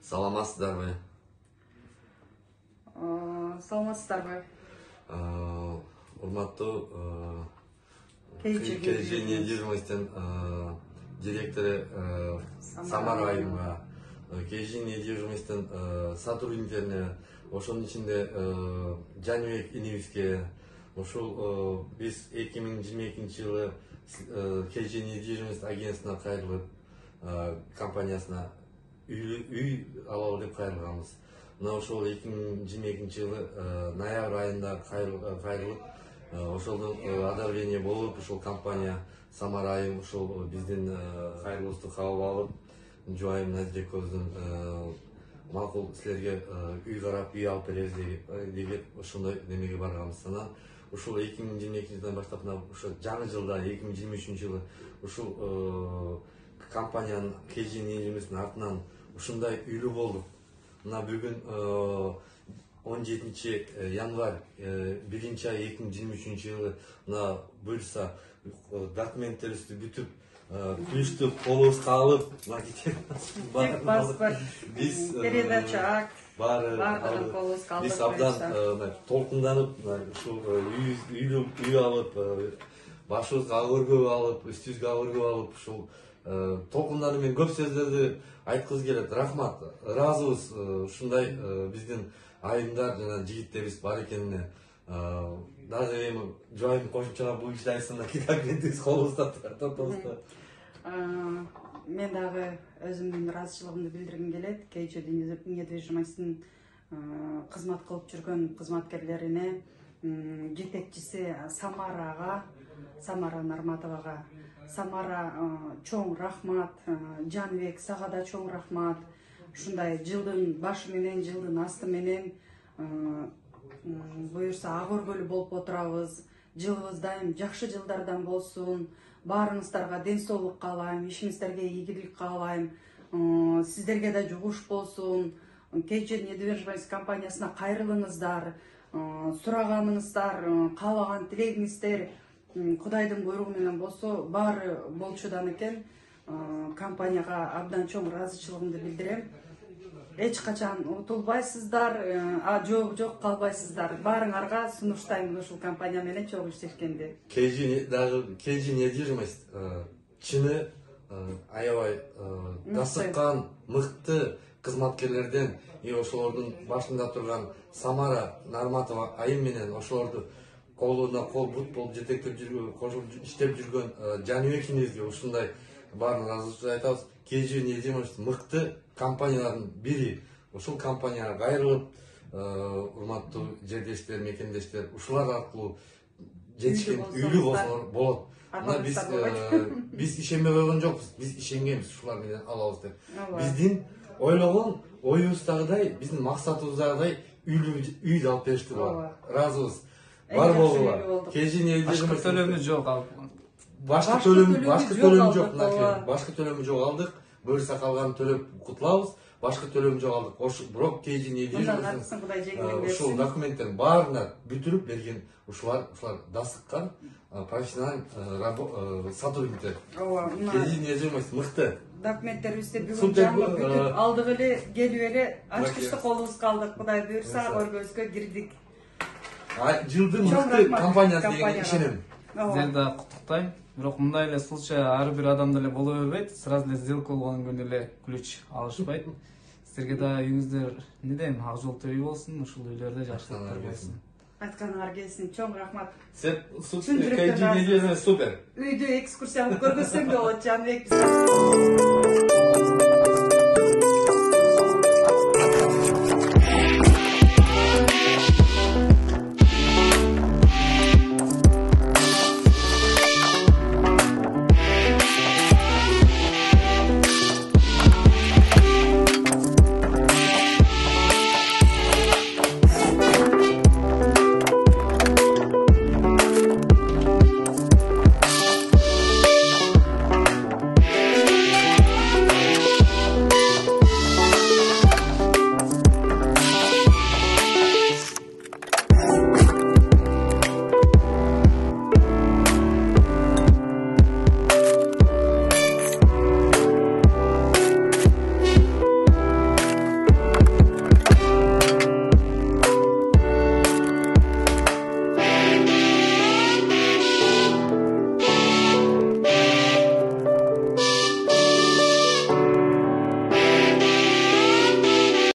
Саламатсыздарбы? Саламатсыздарбы? Урматтуу KG недвижимостьтин директору Самара айымга, KG недвижимостьтин сотрудниктерине, ошонун ичинде Жаныбек инибизге, ошол биз 2022 жылы KG недвижимость агентствосуна кайрылып, компаниясына үй алалы деп кайрылганбыз. Мына ошол 2022 жылы ноябрь айында кайрылып, ошолдон одобрение болуп, ошол компания Самара айым ошол биздин кайрылуубузду кабыл алып, жубайым Назира экөөбүздүн макул силерге үй карап, үй алып беребиз деп ошондой немеге барганбыз. Анан ушул 2022 жылдан баштап ошо жаңы жылда 2023 жылы ушул компаниянын KG недвижимостьтин артынан ушундай үйлүү болдук. Мына бүгүн 17 январь 1 ай 2023 жылы мына буюрса документтерибизди бүтүп, плюсту колубузга алып, Паспорт, передача акт, баардыгын колубузга алдык. Биз абдан толкунданып, ушул үй алып, башыбызга ак өргөп алып, үстүбүзгө ак өргөп алып, ушул толкунданып мен көп сөздөрдү айткыбыз келет. Рахмат, ыраазыбыз ушундай биздин айымдар жана жигиттерибиз бар экенине. Даже эми жубайым кошумчалап бул ишти айтсам да документибиз колубузда турат. Мен дагы өзүмдүн ыраазычылыгымды билдиргим келет. KG недвижимостьтин кызмат кылып жүргөн кызматкерлерине, жетекчиси Самарага, Самара Нарматовага, Самара чоң рахмат, Жаныбек сага да чоң рахмат. Ушундай жылдын башы менен, жылдын асты менен буюрса ак өргөлүү болуп отурабыз. Жылыбыз дайым жакшы жылдардан болсун. Баарыңыздарга ден соолук каалайм, ишиңиздерге ийгилик каалайм. Сиздерге да жугуш болсун. KG недвижимость компаниясына кайрылыңыздар. Сураганыңыздар, каалаган тилегиңиздер Кудайдын буйругу менен болсо баары болчудан экен. Компанияга абдан чоң ыраазычылыгымды билдирем. Эч качан утулбайсыздар, жок калбайсыздар. Баарыңарга сунуштайм ушул компания менен чогуу иштешкенди. KG недвижимость чыны аябай дасыккан, мыкты кызматкерлерден, ошолордун башында турган Самара Нарматова айым менен ошолорду колуна кол бут болуп жетектеп жүргөн, кошуп иштеп жүргөн Жаныбек инибизге ушундай баарын ыраазычылык айтабыз. KG недвижимость мыкты компаниялардын бири. Ушул компанияга кайрылып, урматтуу жердештер, мекендештер, ушулар аркылуу жетишкен үйлүү болсолор болот. Мына биз ишенбей койгон жокпуз, биз ишенгенбиз ушулар менен алабыз деп. Биздин ойлогон оюбуздагыдай, биздин максатыбыздагыдай үйдү алып беришти булар. Ыраазыбыз. Бар болгула. KG недвижимость төлөмү жок. Башкы төлөмү жок. Башкы төлөмү жок алдык. Буюрса калганын төлөп кутулабыз. Башкы төлөмү жок алдык. Бирок KG недвижимость ушул документтердин баарына бүтүрүп берген ушулар дасыккан профессионал сотрудниктер. KG недвижимость мыкты. Документтерибизди бүгүн жаңы бүтүп алдык эле, келип эле ачкычты колубузга алдык. Кудай буйрса өргөбүзгө кирдик. Жылдын мыкты компаниясы деген ишенем. Сиздерди да куттуктайм. Бирок мындай эле случай ар бир адамда эле боло бербейт. Сразу эле сделка болгон күнү эле ключ алышпайт. Сиздерге да үйүңүздөр эмне дейм, ак жолтуу үй болсун, ушул үйлөрдө жакшылыктар болсун. Айтканыңар келсин, чоң рахмат. Супер. Үйдү экскурсия кылып көргөзсөң да болот, Жаныбек.